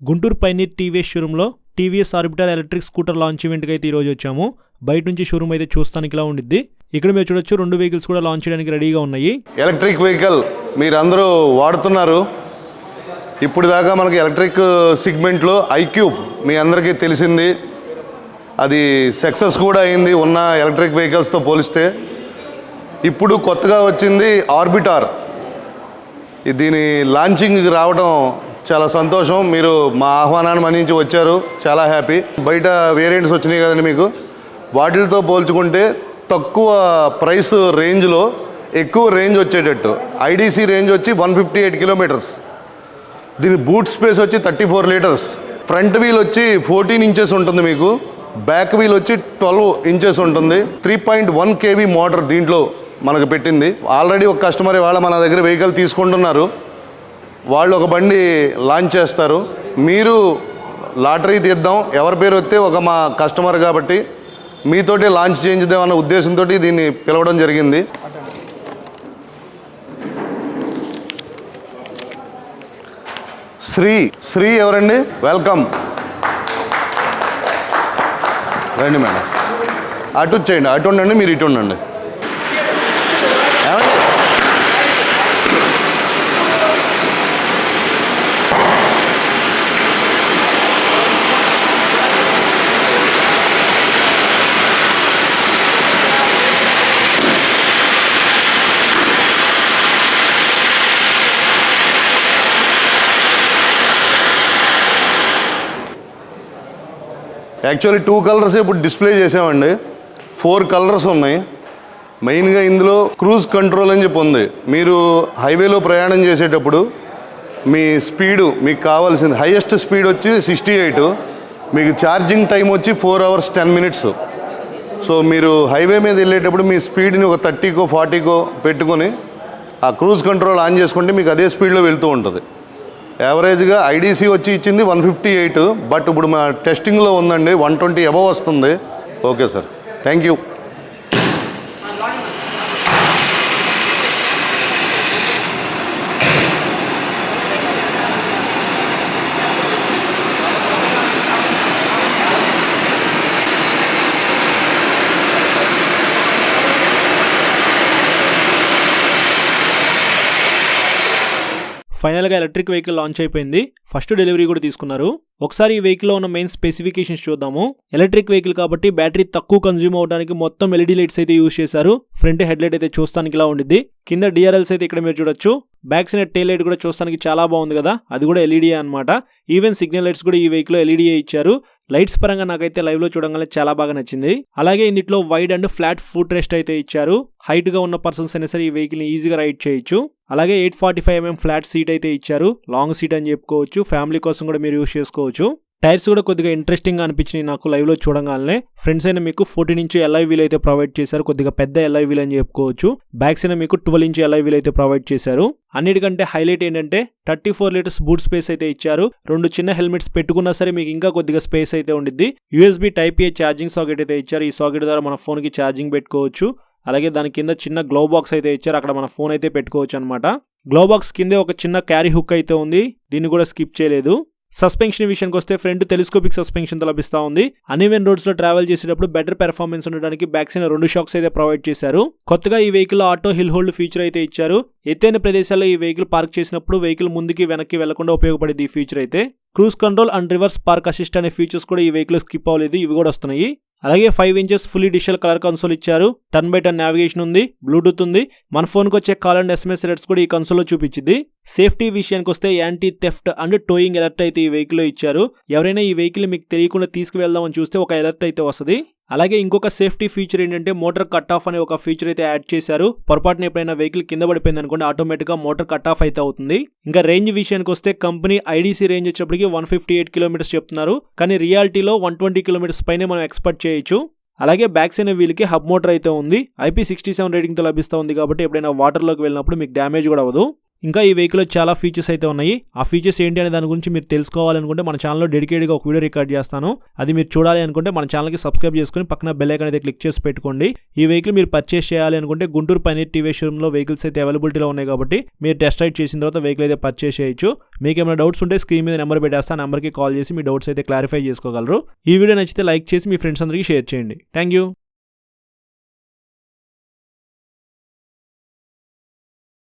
Guntur pioneer TVS షోరూంలో TVS Orbiter electric scooter launch ఈవెంట్కి అయితే ఈరోజు వచ్చాము. బయట నుంచి షోరూమ్ అయితే చూస్తానికి ఇలా ఉండిద్ది. ఇక్కడ మీరు చూడొచ్చు 2 వెహికల్స్ కూడా లాంచ్ చేయడానికి రెడీగా ఉన్నాయి. ఎలక్ట్రిక్ వెహికల్ మీరందరూ వాడుతున్నారు. ఇప్పుడు దాకా మనకి ఎలక్ట్రిక్ సెగ్మెంట్లో ఐక్యూబ్ మీ అందరికీ తెలిసింది. అది సక్సెస్ కూడా అయింది ఉన్న ఎలక్ట్రిక్ వెహికల్స్తో పోలిస్తే. ఇప్పుడు కొత్తగా వచ్చింది ఆర్బిటార్. దీని లాంచింగ్కి రావడం చాలా సంతోషం. మీరు మా ఆహ్వానాన్ని మన్నించి వచ్చారు, చాలా హ్యాపీ. బయట వేరియంట్స్ వచ్చినాయి కదండి మీకు, వాటితో పోల్చుకుంటే తక్కువ ప్రైస్ రేంజ్లో ఎక్కువ రేంజ్ వచ్చేటట్టు. ఐడీసీ రేంజ్ వచ్చి 158 కిలోమీటర్స్, దీని బూట్ స్పేస్ వచ్చి 34 లీటర్స్, ఫ్రంట్ వీల్ వచ్చి 14 ఇంచెస్ ఉంటుంది మీకు, బ్యాక్ వీల్ వచ్చి 12 ఇంచెస్ ఉంటుంది. 3.1 kV మోటార్ దీంట్లో మనకు పెట్టింది. ఆల్రెడీ ఒక కస్టమర్ ఇవాళ మన దగ్గర వెహికల్ తీసుకుంటున్నారు. వాళ్ళు ఒక బండి లాంచ్ చేస్తారు. మీరు లాటరీ తీద్దాం, ఎవరి పేరు వస్తే ఒక మా కస్టమర్ కాబట్టి మీతోటి లాంచ్ చేయించుదామన్న ఉద్దేశంతో దీన్ని పిలవడం జరిగింది. శ్రీ ఎవరండి? వెల్కమ్, రండి మేడం. అటు వచ్చేయండి, అటు ఉండండి, మీరు ఇటు ఉండండి. యాక్చువల్లీ 2 కలర్స్ ఇప్పుడు డిస్ప్లే చేసామండి. 4 కలర్స్ ఉన్నాయి. మెయిన్గా ఇందులో క్రూజ్ కంట్రోల్ అని చెప్పి ఉంది. మీరు హైవేలో ప్రయాణం చేసేటప్పుడు మీ స్పీడు, మీకు కావాల్సింది హైయెస్ట్ స్పీడ్ వచ్చి 68, మీకు ఛార్జింగ్ టైం వచ్చి 4 hours 10 minutes. సో మీరు హైవే మీద వెళ్ళేటప్పుడు మీ స్పీడ్ని ఒక 30కో 40కో పెట్టుకొని ఆ క్రూజ్ కంట్రోల్ ఆన్ చేసుకుంటే మీకు అదే స్పీడ్లో వెళ్తూ ఉంటుంది. యావరేజ్గా ఐడీసీ వచ్చి ఇచ్చింది 158, బట్ ఇప్పుడు మా టెస్టింగ్లో ఉందండి 120 అబవ్ వస్తుంది. Okay sir, thank you. ఫైనల్గా ఎలక్ట్రిక్ వెహికల్ లాంచ్ అయిపోయింది. ఫస్ట్ డెలివరీ కూడా తీసుకున్నారు. ఒకసారి ఈ వెహికల్లో ఉన్న మెయిన్ స్పెసిఫికేషన్స్ చూద్దాము. ఎలక్ట్రిక్ వెహికల్ కాబట్టి బ్యాటరీ తక్కువ కన్జ్యూమ్ అవడానికి మొత్తం ఎల్ఈడి లైట్స్ అయితే యూజ్ చేశారు. ఫ్రంట్ హెడ్ లైట్ అయితే చూస్తానికి ఇలా ఉండిద్ది. కింద డిఆర్ఎల్స్ అయితే ఇక్కడ మీరు చూడొచ్చు. బ్యాక్ సైడ్ టైల్ లైట్ కూడా చూస్తానికి చాలా బాగుంది కదా, అది కూడా ఎల్ఈడి అనమాట. ఈవెన్ సిగ్నల్ లైట్స్ కూడా ఈ వెహికల్ లో ఎల్ఈడి ఇచ్చారు. లైట్స్ పరంగా నాకైతే లైవ్ లో చూడగానే చాలా బాగా నచ్చింది. అలాగే ఇందులో wide and flat foot rest అయితే ఇచ్చారు. హైట్ గా ఉన్న పర్సన్స్ అయినా సరే ఈ వెహికల్ ని ఈజీగా రైడ్ చేయొచ్చు. అలాగే 845mm ఫ్లాట్ సీట్ అయితే ఇచ్చారు. లాంగ్ సీట్ అని చెప్పుకోవచ్చు. ఫ్యామిలీ కోసం కూడా మీరు యూజ్ చేసుకోవచ్చు. టైర్స్ కూడా కొద్దిగా ఇంట్రెస్టింగ్ గా అనిపించినాయి నాకు లైవ్ లో చూడగానే. ఫ్రంట్ సైడ్ మీకు 14 ఇంచ్ ఎల్ఐ వీల్ అయితే ప్రొవైడ్ చేశారు. కొద్దిగా పెద్ద ఎల్ఐ వీల్ అని చెప్పుకోవచ్చు. బ్యాక్ సైడ్ మీకు 12 ఇంచ్ ఎల్ఐ వీల్ అయితే ప్రొవైడ్ చేశారు. అన్నిటికంటే హైలైట్ ఏంటంటే 34 లీటర్స్ బూట్ స్పేస్ అయితే ఇచ్చారు. 2 చిన్న హెల్మెట్స్ పెట్టుకున్నా సరే మీకు ఇంకా కొద్దిగా స్పేస్ అయితే ఉండిద్ది. యూఎస్బీ టైప్ ఏ ఛార్జింగ్ సాకెట్ అయితే ఇచ్చారు. ఈ సాకెట్ ద్వారా మన ఫోన్ కి ఛార్జింగ్ పెట్టుకోవచ్చు. అలాగే దాని కింద చిన్న గ్లో బాక్స్ అయితే ఇచ్చారు. అక్కడ మన ఫోన్ అయితే పెట్టుకోవచ్చు అనమాట. గ్లో బాక్స్ కిందే ఒక చిన్న క్యారీ హుక్ అయితే ఉంది. దీన్ని కూడా స్కిప్ చేయలేదు. సస్పెన్షన్ విషయానికి వస్తే ఫ్రంట్ టెలిస్కోపిక్ సస్పెన్షన్ తో లభిస్తా ఉంది. అన్ఈవెన్ రోడ్స్ లో ట్రావెల్ చేసేటప్పుడు బెటర్ పెర్ఫార్మెన్స్ ఉండడానికి బ్యాక్ సైడ్ 2 షాక్స్ అయితే ప్రొవైడ్ చేశారు. కొత్తగా ఈ vehicle auto hill hold feature అయితే ఇచ్చారు. ఎత్తైన ప్రదేశాల్లో ఈ వెహికల్ పార్క్ చేసినప్పుడు వెహికల్ ముందుకి వెనక్కి వెళ్లకుండా ఉపయోగపడేది ఈ ఫీచర్ అయితే. Cruise control and reverse park assist అనే ఫీచర్స్ కూడా ఈ వెహికల్ స్కిప్ అవ్వలేదు, ఇవి కూడా వస్తున్నాయి. అలాగే 5 inches fully digital colour console ఇచ్చారు. 10x10 నావిగేషన్ ఉంది, బ్లూటూత్ ఉంది. మన ఫోన్కి వచ్చే కాల్ అండ్ ఎస్ఎంఎస్ అలర్ట్స్ కూడా ఈ కన్సోల్లో చూపించింది. సేఫ్టీ విషయానికి వస్తే anti theft and toeing alert అయితే ఈ వెహికల్ లో ఇచ్చారు. ఎవరైనా ఈ వెహికల్ మీకు తెలియకుండా తీసుకువెళ్దామని చూస్తే ఒక అలర్ట్ అయితే వస్తుంది. అలాగే ఇంకొక సేఫ్టీ ఫీచర్ ఏంటంటే మోటార్ కట్ ఆఫ్ అనే ఒక ఫీచర్ అయితే యాడ్ చేశారు. పొరపాటున ఎప్పుడైనా వెహికల్ కింద పడిపోయింది అనుకోండి, ఆటోమేటిక్ గా మోటార్ కట్ ఆఫ్ అయితే అవుతుంది. ఇంకా రేంజ్ విషయానికి వస్తే కంపెనీ ఐడీసీ రేంజ్ వచ్చేప్పటికి 158 కిలోమీటర్స్ చెప్తున్నారు. కానీ రియాలిటీలో 120 కిలోమీటర్స్ పైనే మనం ఎక్స్పెక్ట్ చేయొచ్చు. అలాగే బ్యాక్ సైడ్ వీల్కి హబ్ మోటార్ అయితే ఉంది. IP67 రేటింగ్ తో లభిస్తూ ఉంది కాబట్టి ఎప్పుడైనా వాటర్ లోకి వెళ్ళినప్పుడు మీకు డ్యామేజ్ కూడా అవ్వదు. ఇంకా ఈ వెహికల్లో చాలా ఫీచర్స్ అయితే ఉన్నాయి. ఆ ఫీచర్స్ ఏంటి అనే దాని గురించి మీరు తెలుసుకోవాలనుకుంటే మన ఛానల్లో డెడికేట్గా ఒక వీడియో రికార్డ్ చేస్తాను. అది మీరు చూడాలి అనుకుంటే మన ఛానల్కి సబ్స్క్రైబ్ చేసుకుని పక్కన బెల్ ఐకాన్ అయితే క్లిక్ చేసి పెట్టుకోండి. ఈ వెహికల్ మీరు పర్చేస్ చేయాలి అనుకుంటే గుంటూరు పైనీర్ టీవీఎస్ షోరూంలో వెహికల్స్ అయితే అవైలబిలిటీలో ఉన్నాయి కాబట్టి మీరు టెస్ట్ రైడ్ చేసిన తర్వాత వెహికల్ అయితే పర్చేస్ చేయొచ్చు. మీకు ఏమైనా డౌట్స్ ఉంటే స్క్రీన్ మీద నెంబర్ పెట్టేస్తా, ఆ నెంబర్కి కాల్ చేసి మీ డౌట్స్ అయితే క్లారిఫై చేసుకోగలరు. ఈ వీడియో నచ్చితే లైక్ చేసి మీ ఫ్రెండ్స్ అందరికీ షేర్ చేయండి. Thank you.